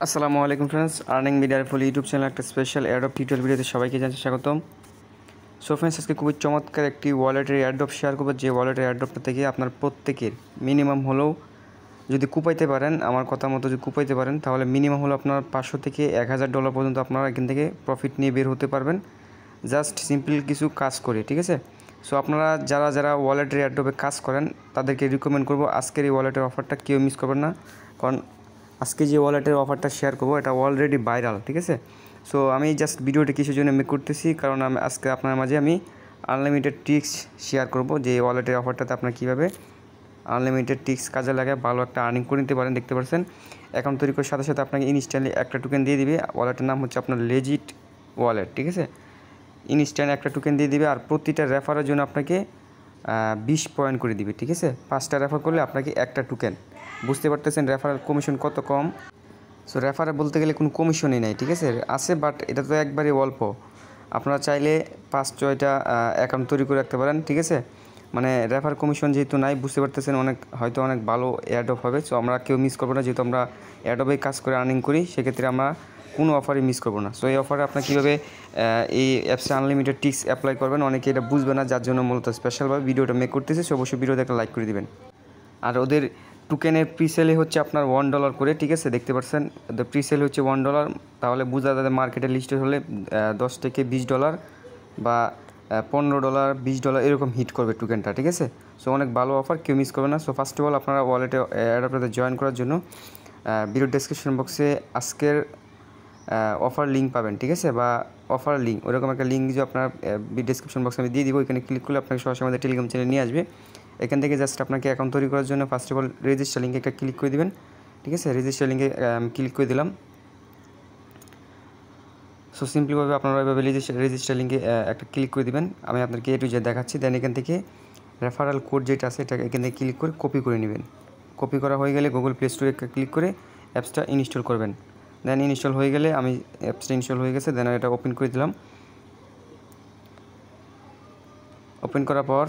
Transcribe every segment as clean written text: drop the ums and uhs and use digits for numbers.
আসসালামু আলাইকুম friends, earning মিডিয়ার ফুল ইউটিউব চ্যানেল একটা স্পেশাল এয়ারড্রপ টিউটোরিয়াল ভিডিওতে সবাইকে জানাচ্ছি স্বাগতম। সো ফ্রেন্ডস, আজকে খুবই চমৎকার একটি ওয়ালেটের এয়ারড্রপ শেয়ার করবো, যে ওয়ালেটের এয়ারড্রপটা থেকে আপনার প্রত্যেকের মিনিমাম হলেও যদি কুপাইতে পারেন, আমার কথা মতো যদি কুপাইতে পারেন, তাহলে মিনিমাম হলো আপনার 500 থেকে $1000 পর্যন্ত আপনারা এখান থেকে প্রফিট নিয়ে বের হতে পারবেন, জাস্ট সিম্পল কিছু কাজ করে। ঠিক আছে? সো আপনারা যারা ওয়ালেটের এয়ারড্রপে কাজ করেন তাদেরকে রিকমেন্ড করবো আজকের এই ওয়ালেটের অফারটা কেউ মিস করবেন না, কারণ আজকে যে ওয়ালেটের অফারটা শেয়ার করবো এটা অলরেডি ভাইরাল। ঠিক আছে? সো আমি জাস্ট ভিডিওটি কিছুর জন্য মেক করতেছি, কারণ আমি আজকে আপনার মাঝে আমি আনলিমিটেড ট্রিক্স শেয়ার করব, যে ওয়ালেটের অফারটাতে আপনার কীভাবে আনলিমিটেড ট্রিক্স কাজে লাগায় ভালো একটা আর্নিং করে নিতে পারেন। দেখতে পাচ্ছেন অ্যাকাউন্ট তৈরি করার সাথে সাথে আপনাকে ইনস্ট্যান্টলি একটা টোকেন দিয়ে দিবে। ওয়ালেটের নাম হচ্ছে আপনার লেজিট ওয়ালেট। ঠিক আছে? ইনস্ট্যান্ট একটা টোকেন দিয়ে দিবে, আর প্রতিটা রেফারের জন্য আপনাকে 20 পয়েন্ট করে দিবে। ঠিক আছে? 5টা রেফার করলে আপনাকে একটা টোকেন। বুঝতে পারতেছেন রেফারেল কমিশন কত কম। সো রেফারে বলতে গেলে কোনো কমিশনই নেই। ঠিক আছে? আছে, বাট এটা তো একবারই অল্প। আপনারা চাইলে 5-6টা অ্যাকাউন্ট তৈরি করে রাখতে পারেন। ঠিক আছে? মানে রেফার কমিশন যেহেতু নাই, বুঝতে পারতেছেন হয়তো অনেক ভালো এয়ারড্রপ হবে। সো আমরা কেউ মিস করবো না, যেহেতু আমরা এয়ারড্রপে কাজ করে আর্নিং করি, সেক্ষেত্রে আমরা কোনো অফারই মিস করবো না। সো এই অফারে আপনার কীভাবে এই অ্যাপসে আনলিমিটেড টিক্স অ্যাপ্লাই করবেন, অনেকে এটা বুঝবে না, যার জন্য মূলত স্পেশালভাবে ভিডিওটা মেক করতেছে। সো অবশ্যই ভিডিওতে একটা লাইক করে দিবেন। আর ওদের টোকেনের প্রিসেলে হচ্ছে আপনার $1 করে। ঠিক আছে? দেখতে পাচ্ছেন ওদের প্রিসেল হচ্ছে $1, তাহলে বোঝা যাবে মার্কেটে লিস্টেড হলে $10 থেকে $20 বা $15, $20 এরকম হিট করবে টোকেনটা। ঠিক আছে? সো অনেক ভালো অফার, কেউ মিস করবে না। সো ফার্স্ট অফ অল আপনারা ওয়ালেটে অ্যাডাপ্টারে জয়েন করার জন্য ভিডিও ডেসক্রিপশন বক্সে আজকের অফার লিঙ্ক পাবেন। ঠিক আছে? বা অফার লিঙ্ক ওরকম একটা লিঙ্ক যে আপনার ডেসক্রিপশন বক্সে আমি দিয়ে দিব, ওইখানে ক্লিক করলে আপনাকে সরাসরি আমাদের টেলিগ্রাম চ্যানেলে নিয়ে আসবে। এখান থেকে জাস্ট আপনাকে অ্যাকাউন্ট তৈরি করার জন্য ফার্স্ট অফ অল রেজিস্টার লিঙ্কে একটা ক্লিক করে দিবেন। ঠিক আছে? রেজিস্টার লিঙ্কে ক্লিক করে দিলাম। সো সিম্পলিভাবে আপনারা এভাবে রেজিস্টার লিঙ্কে একটা ক্লিক করে দিবেন। আমি আপনাকে A to Z দেখাচ্ছি। দেন এখান থেকে রেফারাল কোড যেটা আছে এটা এখান থেকে ক্লিক করে কপি করে নেবেন। কপি করা হয়ে গেলে গুগল প্লে স্টোরে ক্লিক করে অ্যাপসটা ইনস্টল করবেন। দেন ইনস্টল হয়ে গেলে আমি অ্যাপসটা ইনস্টল হয়ে গেছে, দেন এটা ওপেন করে দিলাম। ওপেন করার পর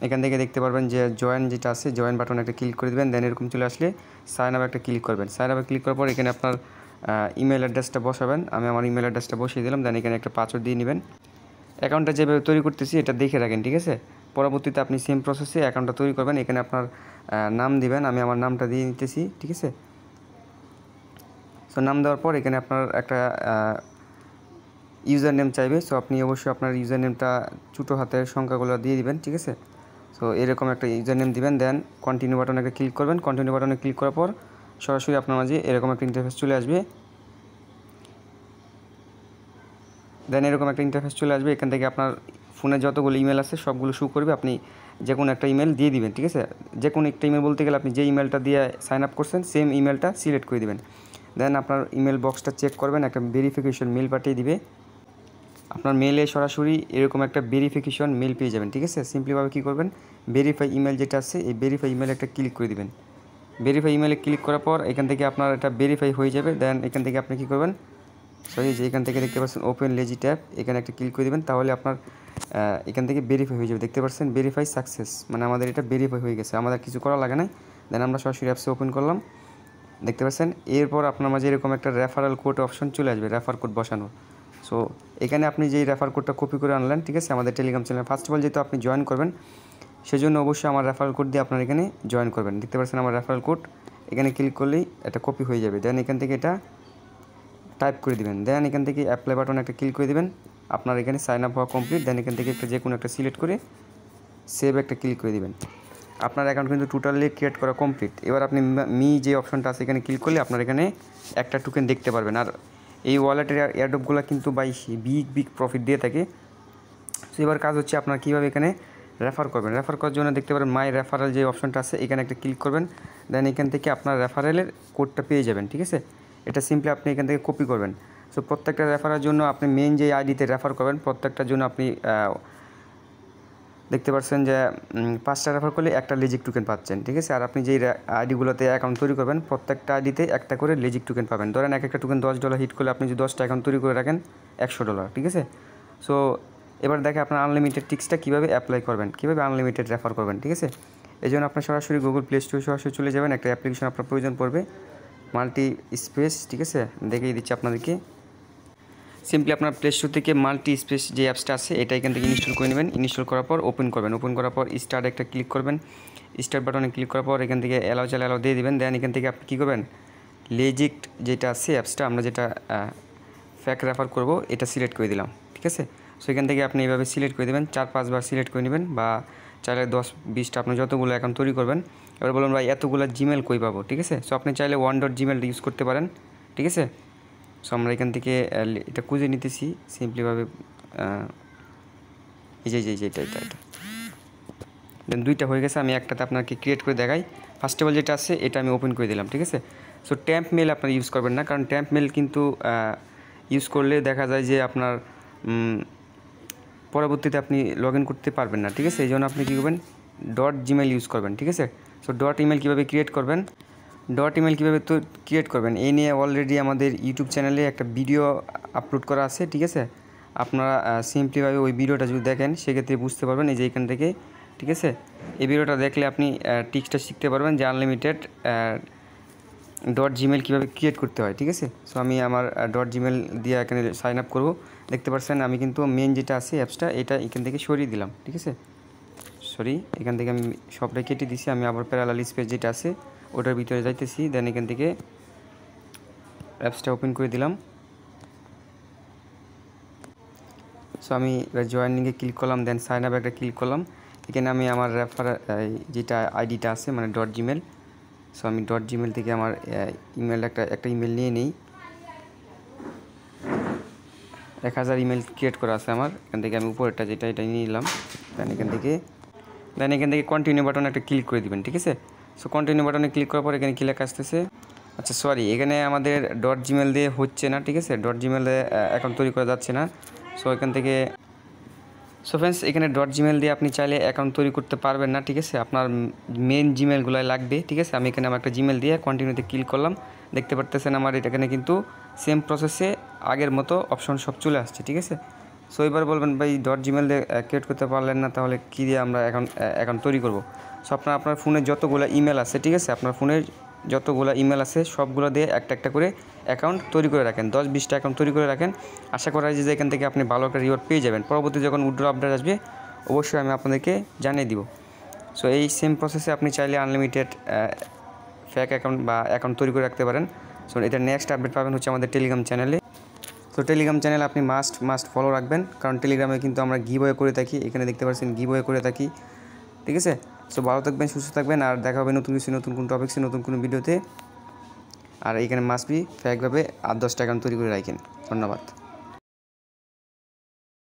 এখান থেকে দেখতে পারবেন যে জয়েন যেটা আছে, জয়েন বাটন একটা ক্লিক করে দেবেন। দেন এরকম চলে আসলে সাইন আপ একটা ক্লিক করবেন। সাইন আপে ক্লিক করার পর এখানে আপনার ইমেল অ্যাড্রেসটা বসাবেন। আমি আমার ইমেল অ্যাড্রেসটা বসিয়ে দিলাম। দেন এখানে একটা পাসওয়ার্ড দিয়ে নেবেন। অ্যাকাউন্টটা যেভাবে তৈরি করতেছি এটা দেখে রাখেন। ঠিক আছে? পরবর্তীতে আপনি সেম প্রসেসে অ্যাকাউন্টটা তৈরি করবেন। এখানে আপনার নাম দিবেন। আমি আমার নামটা দিয়ে নিতেছি। ঠিক আছে? সো নাম দেওয়ার পর এখানে আপনার একটা ইউজার নেম চাইবে। সো আপনি অবশ্যই আপনার ইউজার নেমটা ছোটো হাতের সংখ্যাগুলো দিয়ে দিবেন। ঠিক আছে? সো এরকম একটা ইউজার নেম দিবেন। দেন কন্টিনিউ বাটনে একটা ক্লিক করবেন। কন্টিনিউ বাটনে ক্লিক করার পর সরাসরি আপনার মাঝে এরকম একটা ইন্টারফেস চলে আসবে। দেন এরকম একটা ইন্টারফেস চলে আসবে। এখান থেকে আপনার ফোনে যতগুলো ইমেল আছে সবগুলো শো করবে। আপনি যে কোনো একটা ইমেল দিয়ে দিবেন। ঠিক আছে? যে কোনো একটা ইমেল বলতে গেলে আপনি যে ইমেলটা দিয়ে সাইন আপ করছেন সেম ইমেলটা সিলেক্ট করে দিবেন। দেন আপনার ইমেল বক্সটা চেক করবেন, একটা ভেরিফিকেশন মেল পাঠিয়ে দিবে। আপনার মেলে সরাসরি এরকম একটা ভেরিফিকেশন মেল পেয়ে যাবেন। ঠিক আছে? সিম্পলিভাবে কী করবেন, ভেরিফাই ইমেল যেটা আছে এই ভেরিফাই ইমেলে একটা ক্লিক করে দিবেন। ভেরিফাই ইমেলে ক্লিক করার পর এখান থেকে আপনার এটা ভেরিফাই হয়ে যাবে। দেন এখান থেকে আপনি কী করবেন, যে এখান থেকে দেখতে পাচ্ছেন ওপেন লেজিট অ্যাপ, এখানে একটা ক্লিক করে দেবেন। তাহলে আপনার এখান থেকে ভেরিফাই হয়ে যাবে। দেখতে পাচ্ছেন ভেরিফাই সাকসেস, মানে আমাদের এটা ভেরিফাই হয়ে গেছে, আমাদের কিছু করা লাগে না। দেন আমরা সরাসরি অ্যাপসে ওপেন করলাম। দেখতে পাচ্ছেন এরপর আপনার মাঝে এরকম একটা রেফারাল কোড অপশন চলে আসবে, রেফার কোড বসানোর। সো এখানে আপনি যেই রেফার কোডটা কপি করে আনলেন, ঠিক আছে, আমাদের Telegram channel first of all যেহেতু আপনি জয়েন করবেন, সেজন্য অবশ্যই আমার রেফারাল কোড দিয়ে আপনার এখানে জয়েন করবেন। দেখতে পাচ্ছেন আমার রেফারাল কোড এখানে ক্লিক করলেই এটা কপি হয়ে যাবে। দেন এখান থেকে এটা টাইপ করে দিবেন। দেন এখান থেকে অ্যাপ্লাই বাটন একটা ক্লিক করে দিবেন। আপনার এখানে সাইন আপ হওয়া কমপ্লিট। দেন এখান থেকে একটা যে কোনো একটা সিলেক্ট করে সেভ একটা ক্লিক করে দিবেন। আপনার অ্যাকাউন্ট কিন্তু টোটালি ক্রিয়েট করা কমপ্লিট। এবার আপনি যে অপশনটা আছে এখানে ক্লিক করলে আপনার এখানে একটা টোকেন দেখতে পারবেন। আর এই ওয়ালেটের এয়ারড্রপগুলো কিন্তু বিগ প্রফিট দিয়ে থাকে। তো এবার কাজ হচ্ছে আপনার কীভাবে এখানে রেফার করবেন। রেফার করার জন্য দেখতে পারেন মাই রেফারেল যে অপশনটা আছে এখানে একটা ক্লিক করবেন। দেন এখান থেকে আপনার রেফারেলের কোডটা পেয়ে যাবেন। ঠিক আছে? এটা সিম্পলি আপনি এখান থেকে কপি করবেন। সো প্রত্যেকটা রেফারের জন্য আপনি মেইন যে আইডিতে রেফার করবেন প্রত্যেকটার জন্য আপনি দেখতে পাচ্ছেন যে 5টা রেফার করলে একটা লেজিক টোকেন পাচ্ছেন। ঠিক আছে? আর আপনি যেই আইডিগুলোতে অ্যাকাউন্ট তৈরি করবেন প্রত্যেকটা আইডিতে একটা করে লেজিক টোকেন পাবেন। ধরেন এক একটা টোকেন $10 হিট করলে আপনি যদি 10টা অ্যাকাউন্ট তৈরি করে রাখেন $100। ঠিক আছে? সো এবার দেখে আপনার আনলিমিটেড টিক্সটা কীভাবে অ্যাপ্লাই করবেন, কীভাবে আনলিমিটেড রেফার করবেন। ঠিক আছে? এই জন্য আপনার সরাসরি গুগল প্লে স্টোরে সরাসরি চলে যাবেন। একটা অ্যাপ্লিকেশন আপনার প্রয়োজন পড়বে। মাল্টি স্পেস, ঠিক আছে, দেখিয়ে দিচ্ছি আপনাদেরকে। সিম্পলি আপনার প্লে স্টোর থেকে মাল্টি স্পেস যে অ্যাপসটা আছে এটা এখান থেকে ইনস্টল করে নেবেন। ইনস্টল করার পর ওপেন করবেন। ওপেন করার পর স্টার্ট একটা ক্লিক করবেন। স্টার্ট বাটনে ক্লিক করার পর এখান থেকে অ্যালাউ চাইলে অ্যালাউ দিয়ে দেবেন। দেন এখান থেকে আপনি কী করবেন, লেজিক্ট যেটা আছে অ্যাপসটা, আমরা যেটা ফ্যাক রেফার করব এটা সিলেক্ট করে দিলাম, ঠিক আছে। সো এখান থেকে আপনি এইভাবে সিলেক্ট করে দেবেন, 4-5 বার সিলেক্ট করে নেবেন, বা চাইলে 10-20টা আপনি যতগুলো অ্যাকাউন্ট তৈরি করবেন। এবার বলুন ভাই এতগুলো জিমেল কই পাবো, ঠিক আছে। সো আপনি চাইলে OneDot ইউজ করতে পারেন, ঠিক আছে। সো আমরা এখান থেকে এটা খুঁজে নিতেছি সিম্পলিভাবে, এই যে এটা দেন 2টা হয়ে গেছে। আমি একটাতে আপনাকে ক্রিয়েট করে দেখাই। ফার্স্ট অফ অল যেটা আছে এটা আমি ওপেন করে দিলাম, ঠিক আছে। সো ট্যাম্প মেল আপনারা ইউজ করবেন না, কারণ ট্যাম্প মেল কিন্তু ইউজ করলে দেখা যায় যে আপনার পরবর্তীতে আপনি লগ ইন করতে পারবেন না, ঠিক আছে। এই জন্য আপনি কী করবেন, .gmail ইউজ করবেন, ঠিক আছে। সো .email কীভাবে ক্রিয়েট করবেন, .email কীভাবে তো ক্রিয়েট করবেন এই নিয়ে অলরেডি আমাদের ইউটিউব চ্যানেলে একটা ভিডিও আপলোড করা আছে, ঠিক আছে। আপনারা সিম্পলিভাবে ওই ভিডিওটা যদি দেখেন সেক্ষেত্রে বুঝতে পারবেন, এই যে এখান থেকে, ঠিক আছে। এই ভিডিওটা দেখলে আপনি টিক্সটা শিখতে পারবেন যে আনলিমিটেড .gmail কীভাবে ক্রিয়েট করতে হয়, ঠিক আছে। সো আমি আমার .gmail দিয়ে এখানে সাইন আপ করবো। দেখতে পাচ্ছেন আমি কিন্তু মেন যেটা আছে অ্যাপসটা এটা এখান থেকে সরিয়ে দিলাম, ঠিক আছে। সরি, এখান থেকে আমি সবটাই কেটে দিছি। আমি আবার প্যারালাল স্পেস যেটা আছে ওটার ভিতরে যাইতেছি। দেন এখান থেকে অ্যাপসটা ওপেন করে দিলাম। সো আমি জয়েনিংয়ে ক্লিক করলাম, দেন সাইন আপ একটা ক্লিক করলাম। এখানে আমি আমার রেফার যেটা আইডিটা আছে মানে .gmail, সো আমি .gmail থেকে আমার ইমেল একটা ইমেল নিয়ে নিই। 1000 ইমেল ক্রিয়েট করা আছে আমার। এখান থেকে আমি উপরেরটা যেটা এটা নিয়ে নিলাম। দেন এখান থেকে কন্টিনিউ বাটনে একটা ক্লিক করে দিবেন, ঠিক আছে। সো কন্টিনিউ বাটনে ক্লিক করার পর এখানে কি লেখা আসতেছে, আচ্ছা সরি, এখানে আমাদের .gmail দিয়ে হচ্ছে না, ঠিক আছে। .gmail দিয়ে অ্যাকাউন্ট তৈরি করা যাচ্ছে না। সো এখান থেকে ফ্রেন্ডস এখানে .gmail দিয়ে আপনি চাইলে অ্যাকাউন্ট তৈরি করতে পারবেন না, ঠিক আছে। আপনার মেন জিমেলগুলোই লাগবে, ঠিক আছে। আমি এখানে আমার একটা জিমেল দিয়ে কন্টিনিউতে ক্লিক করলাম। দেখতে পারতেছেন আমার এখানে কিন্তু সেম প্রসেসে আগের মতো অপশন সব চলে আসছে, ঠিক আছে। সো এবার বলবেন ভাই .gmail দিয়ে ক্রিয়েট করতে পারলেন না, তাহলে কী দিয়ে আমরা অ্যাকাউন্ট তৈরি করব। সো আপনার ফোনে যতগুলো ইমেল আছে, ঠিক আছে, আপনার ফোনের যতগুলো ইমেল আছে সবগুলো দিয়ে একটা করে অ্যাকাউন্ট তৈরি করে রাখেন, 10-20টা অ্যাকাউন্ট তৈরি করে রাখেন। আশা করা যায় যে এখান থেকে আপনি ভালো একটা রিওয়ার্ড পেয়ে যাবেন। পরবর্তী যখন উইথড্র আপডেট আসবে অবশ্যই আমি আপনাদেরকে জানিয়ে দিব। সো এই সেম প্রসেসে আপনি চাইলে আনলিমিটেড ফেক অ্যাকাউন্ট বা অ্যাকাউন্ট তৈরি করে রাখতে পারেন। সো এটা নেক্সট আপডেট পাবেন হচ্ছে আমাদের টেলিগ্রাম চ্যানেলে। তো টেলিগ্রাম চ্যানেল আপনি মাস্ট ফলো রাখবেন, কারণ টেলিগ্রামে কিন্তু আমরা গিভওয়ে করে থাকি। এখানে দেখতে পাচ্ছেন গিভওয়ে করে থাকি, ঠিক আছে। সো ভালো থাকবেন, সুস্থ থাকবেন, আর দেখা হবে নতুন কিছু, নতুন কোনো টপিক্সে, নতুন কোনো ভিডিওতে। আর এখানে মাস্ট বি ফেকভাবে 8-10টা অ্যাকাউন্ট তৈরি করে রাখেন। ধন্যবাদ।